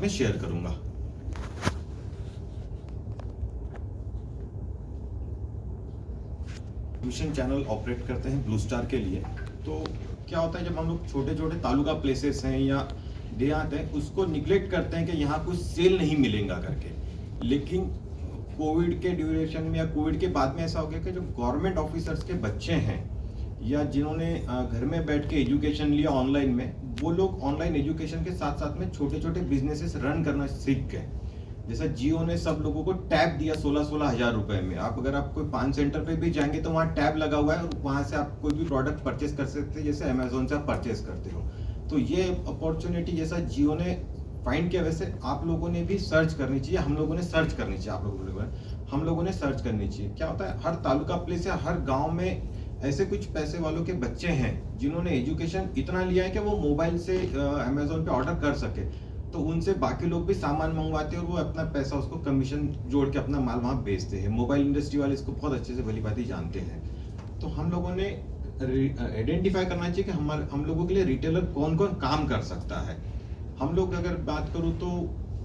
में शेयर करूंगा। Mission channel operate करते हैं ब्लू स्टार के लिए। तो क्या होता है, जब हम लोग छोटे छोटे तालुका प्लेसेस हैं या देहात हैं, उसको निगलेक्ट करते हैं कि यहाँ कुछ सेल नहीं मिलेगा करके। लेकिन कोविड के ड्यूरेशन में या कोविड के बाद में ऐसा हो गया कि जो गवर्नमेंट ऑफिसर्स के बच्चे हैं या जिन्होंने घर में बैठ के एजुकेशन लिया ऑनलाइन में, वो लोग ऑनलाइन एजुकेशन के साथ साथ में छोटे छोटे बिजनेसेस रन करना सीख गए। जैसा जियो ने सब लोगों को टैब दिया 16-16 हजार रुपए में। आप अगर आप कोई पान सेंटर पे भी जाएंगे तो वहाँ टैब लगा हुआ है और वहां से आप कोई भी प्रोडक्ट परचेस कर सकते हैं, जैसे अमेजोन से आप परचेस करते हो। तो ये अपॉर्चुनिटी जैसा जियो ने फाइंड किया, वैसे आप लोगों ने भी सर्च करनी चाहिए, हम लोगों ने सर्च करनी चाहिए, आप लोगों ने, हम लोगों ने सर्च करनी चाहिए। क्या होता है, हर तालुका प्लेस या हर गाँव में ऐसे कुछ पैसे वालों के बच्चे हैं जिन्होंने एजुकेशन इतना लिया है कि वो मोबाइल से अमेजोन पे ऑर्डर कर सके। तो उनसे बाकी लोग भी सामान मंगवाते हैं और वो अपना पैसा उसको कमीशन जोड़ के अपना माल वहाँ बेचते हैं। मोबाइल इंडस्ट्री वाले इसको बहुत अच्छे से भली भांति जानते हैं। तो हम लोगों ने आइडेंटिफाई करना चाहिए कि हम लोगों के लिए रिटेलर कौन कौन काम कर सकता है। हम लोग अगर बात करूँ तो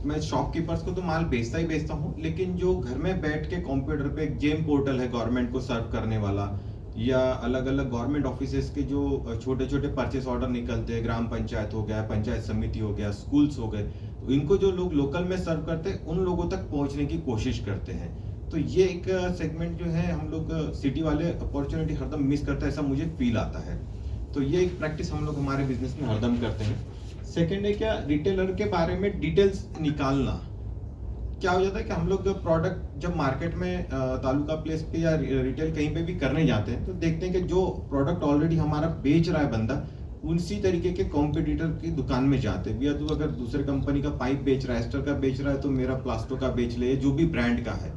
मैं शॉपकीपर्स को तो माल बेचता ही बेचता हूँ, लेकिन जो घर में बैठ के कंप्यूटर पे एक जेम पोर्टल है गवर्नमेंट को सर्व करने वाला, या अलग अलग गवर्नमेंट ऑफिसेस के जो छोटे छोटे परचेस ऑर्डर निकलते हैं, ग्राम पंचायत हो गया, पंचायत समिति हो गया, स्कूल्स हो गए, तो इनको जो लोग लोकल में सर्व करते हैं उन लोगों तक पहुंचने की कोशिश करते हैं। तो ये एक सेगमेंट जो है हम लोग सिटी वाले अपॉर्चुनिटी हरदम मिस करते हैं, ऐसा मुझे फील आता है। तो ये एक प्रैक्टिस हम लोग हमारे बिजनेस में हरदम करते हैं। सेकेंड है क्या, रिटेलर के बारे में डिटेल्स निकालना। क्या हो जाता है कि हम लोग प्रोडक्ट जब मार्केट में तालुका प्लेस पे या रिटेल कहीं पे भी करने जाते हैं तो देखते हैं कि जो प्रोडक्ट ऑलरेडी हमारा बेच रहा है बंदा, उसी तरीके के कॉम्पिटिटर की दुकान में जाते हैं। भैया तू अगर दूसरे कंपनी का पाइप बेच रहा है, एस्टर का बेच रहा है, तो मेरा प्लास्टो का बेच ले, जो भी ब्रांड का है।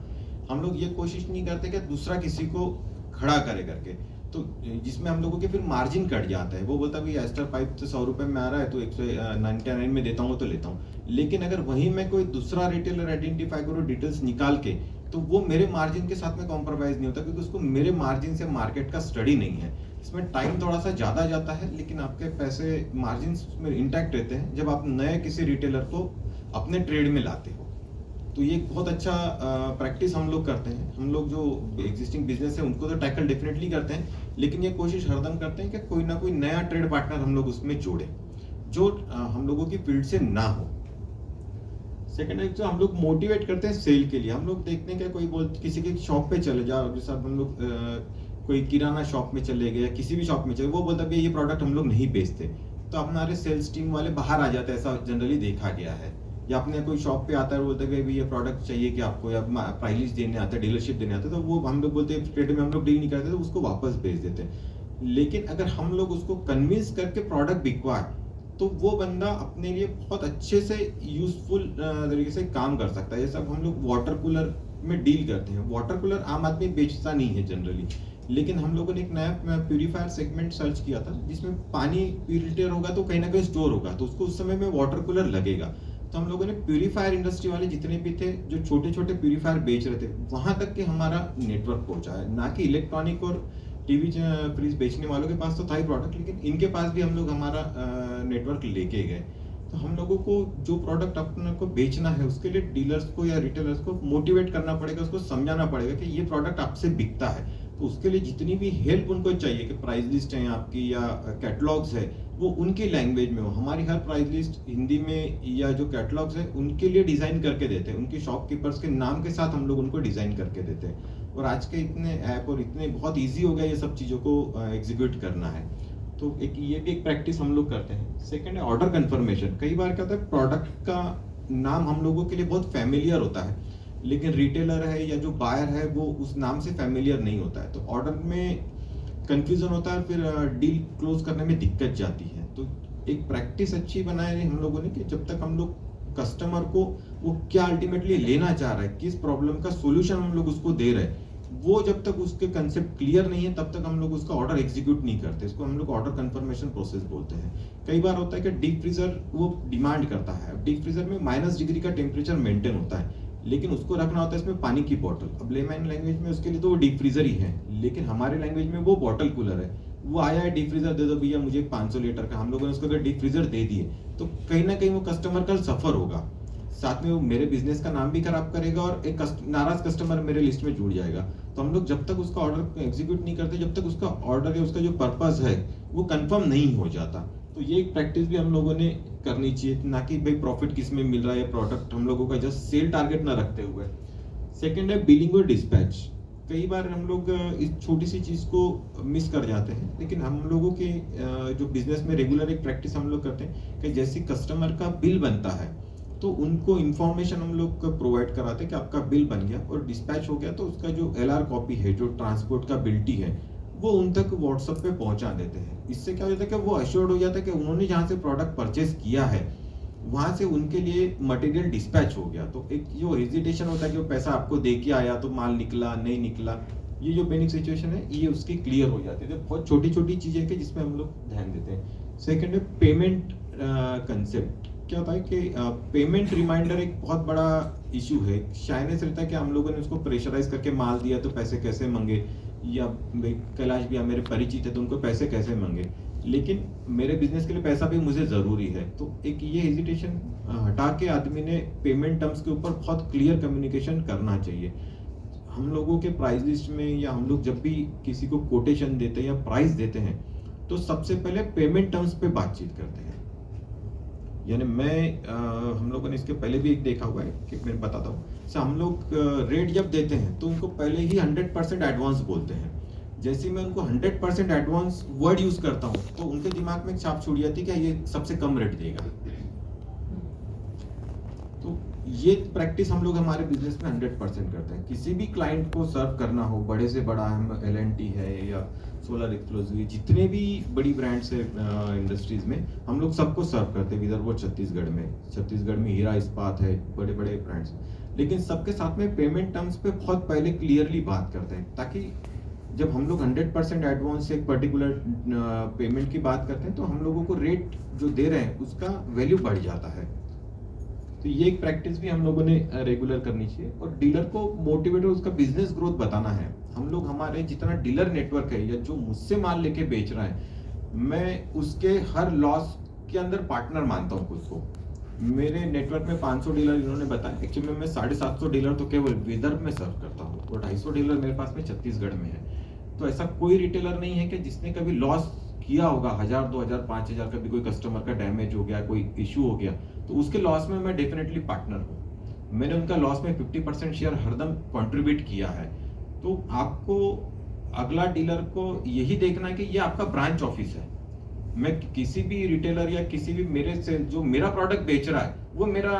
हम लोग ये कोशिश नहीं करते कि दूसरा किसी को खड़ा करे करके, तो जिसमें हम लोगों के फिर मार्जिन कट जाता है। वो बोलता है भाई एस्टर पाइप तो 100 रुपए में आ रहा है, तो 199 में देता हूँ तो लेता हूँ। लेकिन अगर वहीं मैं कोई दूसरा रिटेलर आइडेंटिफाई करूँ डिटेल्स निकाल के, तो वो मेरे मार्जिन के साथ में कॉम्प्रोमाइज नहीं होता, क्योंकि उसको मेरे मार्जिन से मार्केट का स्टडी नहीं है। इसमें टाइम थोड़ा सा ज्यादा जाता है, लेकिन आपके पैसे मार्जिन में इंटैक्ट रहते हैं जब आप नए किसी रिटेलर को अपने ट्रेड में लाते हो। तो ये बहुत अच्छा प्रैक्टिस हम लोग करते हैं। हम लोग जो एग्जिस्टिंग बिजनेस है उनको तो टैकल डेफिनेटली करते हैं, लेकिन ये कोशिश हरदम करते हैं कि कोई ना कोई नया ट्रेड पार्टनर हम लोग उसमें जोड़े जो हम लोगों की फील्ड से ना हो। सेकेंड है जो हम लोग मोटिवेट करते हैं सेल के लिए। हम लोग देखते हैं कि कोई किसी की शॉप पे चले जाओ, जैसे हम लोग कोई किराना शॉप में चले गए, किसी भी शॉप में चले, वो बोलता है ये प्रोडक्ट हम लोग नहीं बेचते, तो हमारे सेल्स टीम वाले बाहर आ जाते हैं, ऐसा जनरली देखा गया है। या अपने कोई शॉप पे आता है, बोलते हैं ये प्रोडक्ट चाहिए कि आपको, या प्राइस लिस्ट देने आता है, डीलरशिप देने आता है, तो वो हम लोग बोलते हैं ट्रेड में हम लोग डील नहीं करते, तो उसको वापस भेज देते हैं। लेकिन अगर हम लोग उसको कन्विंस करके प्रोडक्ट बिकवाए, तो वो बंदा अपने लिए बहुत अच्छे से यूजफुल तरीके से काम कर सकता है। जैसे अब हम लोग वाटर कूलर में डील करते हैं, वाटर कूलर आम आदमी बेचता नहीं है जनरली, लेकिन हम लोगों ने एक नया प्यूरीफायर सेगमेंट सर्च किया था, जिसमें पानी प्यूरिफायर होगा तो कहीं ना कहीं स्टोर होगा, तो उसको उस समय में वाटर कूलर लगेगा। तो हम लोगों ने प्यूरीफायर इंडस्ट्री वाले जितने भी थे जो छोटे छोटे प्यूरीफायर बेच रहे थे, वहां तक के हमारा नेटवर्क पहुंचा है। ना कि इलेक्ट्रॉनिक और टीवी फ्रिज बेचने वालों के पास तो था ही प्रोडक्ट, लेकिन इनके पास भी हम लोग हमारा नेटवर्क लेके गए। तो हम लोगों को जो प्रोडक्ट अपने को बेचना है उसके लिए डीलर्स को या रिटेलर्स को मोटिवेट करना पड़ेगा, उसको समझाना पड़ेगा कि ये प्रोडक्ट आपसे बिकता है। तो उसके लिए जितनी भी हेल्प उनको चाहिए कि प्राइस लिस्ट है आपकी या कैटलॉग्स है, वो उनकी लैंग्वेज में हो। हमारी हर प्राइस लिस्ट हिंदी में, या जो कैटलॉग्स है उनके लिए डिजाइन करके देते हैं, उनके शॉपकीपर्स के नाम के साथ हम लोग उनको डिजाइन करके देते हैं। और आज के इतने ऐप और इतने बहुत ईजी हो गया ये सब चीज़ों को एग्जीक्यूट करना है। तो एक ये भी एक प्रैक्टिस हम लोग करते हैं। सेकंड है ऑर्डर कंफर्मेशन। कई बार क्या होता है, प्रोडक्ट का नाम हम लोगों के लिए बहुत फैमिलियर होता है, लेकिन रिटेलर है या जो बायर है वो उस नाम से फैमिलियर नहीं होता है, तो ऑर्डर में कंफ्यूजन होता है, फिर डील क्लोज करने में दिक्कत जाती है। तो एक प्रैक्टिस अच्छी बनाई है हम लोगों ने कि जब तक हम लोग कस्टमर को वो क्या अल्टीमेटली लेना चाह रहा है, किस प्रॉब्लम का सोल्यूशन हम लोग उसको दे रहे हैं, वो जब तक उसके कंसेप्ट क्लियर नहीं है तब तक हम लोग उसका ऑर्डर एग्जीक्यूट नहीं करते। इसको हम लोग ऑर्डर कंफर्मेशन प्रोसेस बोलते हैं। कई बार होता है कि डीप फ्रीजर वो डिमांड करता है, डीप फ्रीजर में -डिग्री का टेम्परेचर मेंटेन होता है, लेकिन उसको रखना होता है इसमें पानी की बोतल। अब लेमैन लैंग्वेज में उसके लिए तो वो डीप फ्रीजर ही है, लेकिन हमारे लैंग्वेज में वो बॉटल कूलर है। वो आया है डीप फ्रीजर दे दो भैया मुझे 500 लीटर का, हम लोगों ने उसको अगर डीप फ्रीजर दे दिए तो कहीं ना कहीं वो कस्टमर कल सफर होगा। साथ में वो मेरे बिजनेस का नाम भी खराब करेगा और एक नाराज कस्टमर मेरे लिस्ट में जुड़ जाएगा। तो हम लोग जब तक उसका ऑर्डर एग्जीक्यूट नहीं करते, जब तक उसका ऑर्डर या उसका जो पर्पस है वो कंफर्म नहीं हो जाता। तो ये एक प्रैक्टिस भी हम लोगों ने करनी चाहिए, ना कि भाई प्रॉफिट किस में मिल रहा है, प्रोडक्ट हम लोगों का जस्ट सेल टारगेट ना रखते हुए। सेकेंड है बिलिंग और डिस्पैच। कई बार हम लोग इस छोटी सी चीज़ को मिस कर जाते हैं, लेकिन हम लोगों के जो बिजनेस में रेगुलर एक प्रैक्टिस हम लोग करते हैं कि जैसे कस्टमर का बिल बनता है तो उनको इन्फॉर्मेशन हम लोग प्रोवाइड कराते हैं कि आपका बिल बन गया और डिस्पैच हो गया, तो उसका जो LR कॉपी है, जो ट्रांसपोर्ट का बिल्टी है, वो उन तक व्हाट्सएप पे पहुंचा देते हैं। इससे क्या हो जाता है कि वो अश्योर्ड हो जाता है कि उन्होंने जहाँ से प्रोडक्ट परचेज किया है वहां से उनके लिए मटेरियल डिस्पैच हो गया। तो एक जो हेजिटेशन होता है कि वो पैसा आपको दे के आया तो माल निकला नहीं निकला, ये जो पेनिक सिचुएशन है ये उसकी क्लियर हो जाती है। तो बहुत छोटी छोटी चीजें कि जिसमें हम लोग ध्यान देते हैं। सेकेंड है पेमेंट कंसेप्ट। क्या होता है कि पेमेंट रिमाइंडर एक बहुत बड़ा इशू है। शायनेस रहता है कि हम लोगों ने उसको प्रेशराइज करके माल दिया तो पैसे कैसे मांगे, या कैलाश भैया मेरे परिचित है तो उनको पैसे कैसे मांगे, लेकिन मेरे बिजनेस के लिए पैसा भी मुझे जरूरी है। तो एक ये हेजिटेशन हटा के आदमी ने पेमेंट टर्म्स के ऊपर बहुत क्लियर कम्युनिकेशन करना चाहिए। हम लोगों के प्राइस लिस्ट में या हम लोग जब भी किसी को कोटेशन देते हैं या प्राइस देते हैं तो सबसे पहले पेमेंट टर्म्स पे बातचीत करते हैं। यानी हम लोगों ने इसके पहले भी एक देखा हुआ है कि मैं बताता हूँ। हम लोग रेट जब देते हैं तो उनको पहले ही 100% एडवांस बोलते हैं। जैसे मैं उनको 100% एडवांस वर्ड यूज करता हूँ तो उनके दिमाग में एक छाप छूट जाती है कि ये सबसे कम रेट देगा। तो ये प्रैक्टिस हम लोग हमारे बिजनेस में 100% करते हैं। किसी भी क्लाइंट को सर्व करना हो, बड़े से बड़ा हम LNT है या सोलर एक्सक्लूसिव, जितने भी बड़ी ब्रांड्स है इंडस्ट्रीज में, हम लोग सबको सर्व करते हैं। विदर्भ और छत्तीसगढ़ में हीरा इस्पात है, बड़े बड़े ब्रांड्स, लेकिन सबके साथ में पेमेंट टर्म्स पे बहुत पहले क्लियरली बात करते हैं, ताकि जब हम लोग 100% एडवांस से एक पर्टिकुलर पेमेंट की बात करते हैं तो हम लोगों को रेट जो दे रहे हैं उसका वैल्यू बढ़ जाता है। तो ये एक प्रैक्टिस भी हम लोगों ने रेगुलर करनी चाहिए। और डीलर को मोटिवेट और उसका बिजनेस ग्रोथ बताना है। हम लोग हमारे जितना डीलर नेटवर्क है या जो मुझसे माल लेके बेच रहा है, मैं उसके हर लॉस के अंदर पार्टनर मानता हूँ खुद को। मेरे नेटवर्क में 500 डीलर इन्होंने बताया, एक्चुअली मैं 750 डीलर तो केवल विदर्भ में सर्व करता हूँ और 250 डीलर मेरे पास में छत्तीसगढ़ में है। तो ऐसा कोई रिटेलर नहीं है कि जिसने कभी लॉस किया होगा 1000, 2000, 5000, कभी कोई कस्टमर का डैमेज हो गया, कोई इशू हो गया, तो उसके लॉस में मैं डेफिनेटली पार्टनर हूँ। मैंने उनका लॉस में 50% शेयर हरदम कंट्रीब्यूट किया है। तो आपको अगला डीलर को यही देखना है कि ये आपका ब्रांच ऑफिस है। मैं किसी भी रिटेलर या किसी भी मेरे से जो मेरा प्रोडक्ट बेच रहा है वो मेरा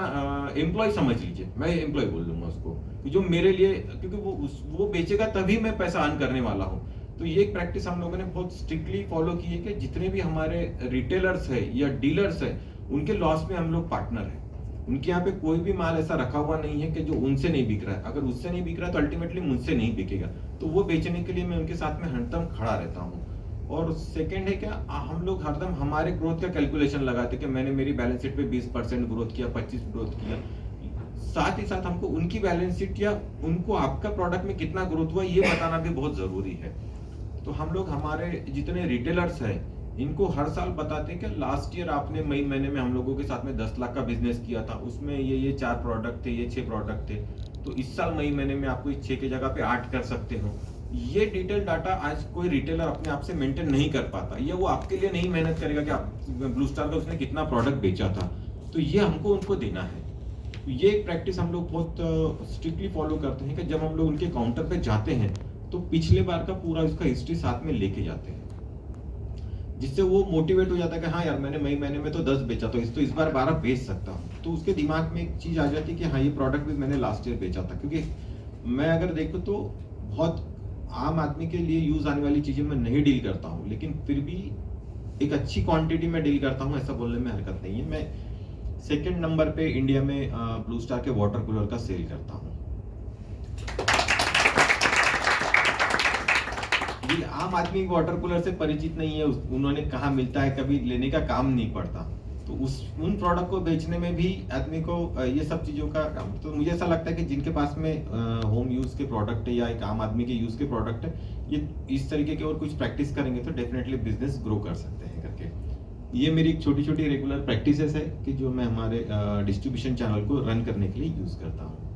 एम्प्लॉय समझ लीजिए, मैं एम्प्लॉय बोल दूंगा उसको, जो मेरे लिए, क्योंकि वो बेचेगा तभी मैं पैसा अर्न करने वाला हूँ। तो ये एक प्रैक्टिस हम लोगों ने बहुत स्ट्रिक्टली फॉलो की है कि जितने भी हमारे रिटेलर्स है या डीलर्स है उनके लॉस में हम लोग पार्टनर है। उनके यहाँ पे कोई भी माल ऐसा रखा हुआ नहीं है कि जो उनसे नहीं बिक रहा है। अगर उससे नहीं बिक रहा है तो अल्टीमेटली मुझसे नहीं बिकेगा। तो वो बेचने के लिए मैं उनके साथ में हरदम खड़ा रहता हूँ। और सेकंड है क्या, हम लोग हरदम हमारे ग्रोथ का कैलकुलेशन लगाते कि मैंने मेरी बैलेंस शीट पे 20% ग्रोथ किया, 25 ग्रोथ किया। साथ ही साथ हमको उनकी बैलेंस शीट या उनको आपका प्रोडक्ट में कितना ग्रोथ हुआ ये बताना भी बहुत जरूरी है। तो हम लोग हमारे जितने रिटेलर्स हैं इनको हर साल बताते हैं कि लास्ट ईयर आपने मई महीने में हम लोगों के साथ में 10 लाख का बिजनेस किया था, उसमें ये 4 प्रोडक्ट थे, ये 6 प्रोडक्ट थे, तो इस साल मई महीने में आपको 6 की जगह पे 8 कर सकते हो। ये डिटेल डाटा आज कोई रिटेलर अपने आप से मेंटेन नहीं कर पाता, या वो आपके लिए नहीं मेहनत करेगा कि आप ब्लू स्टार का उसने कितना प्रोडक्ट बेचा था। तो ये हमको उनको देना है। तो ये एक प्रैक्टिस हम लोग बहुत स्ट्रिक्टली फॉलो करते हैं कि जब हम लोग उनके काउंटर पे जाते हैं तो पिछले बार का पूरा उसका हिस्ट्री साथ में लेके जाते हैं, जिससे वो मोटिवेट हो जाता है कि हाँ यार मैंने मई महीने में तो 10 बेचा, तो इस बार 12 बेच सकता हूँ। तो उसके दिमाग में एक चीज आ जाती है कि हाँ ये प्रोडक्ट भी मैंने लास्ट ईयर बेचा था। क्योंकि मैं अगर देखूँ तो बहुत आम आदमी के लिए यूज आने वाली चीजें मैं नहीं डील करता हूँ, लेकिन फिर भी एक अच्छी क्वांटिटी में डील करता हूँ, ऐसा बोलने में हरकत नहीं है। मैं सेकंड नंबर पे इंडिया में ब्लू स्टार के वाटर कूलर का सेल करता हूँ। आम आदमी वाटर कूलर से परिचित नहीं है, उन्होंने कहाँ मिलता है, कभी लेने का काम नहीं पड़ता। तो उन प्रोडक्ट को बेचने में भी आदमी को ये सब चीजों का काम। तो मुझे ऐसा लगता है कि जिनके पास में होम यूज के प्रोडक्ट है या एक आम आदमी के यूज के प्रोडक्ट है, ये इस तरीके के और कुछ प्रैक्टिस करेंगे तो डेफिनेटली बिजनेस ग्रो कर सकते हैं करके। ये मेरी एक छोटी छोटी रेगुलर प्रैक्टिसेस है कि जो मैं हमारे डिस्ट्रीब्यूशन चैनल को रन करने के लिए यूज़ करता हूँ।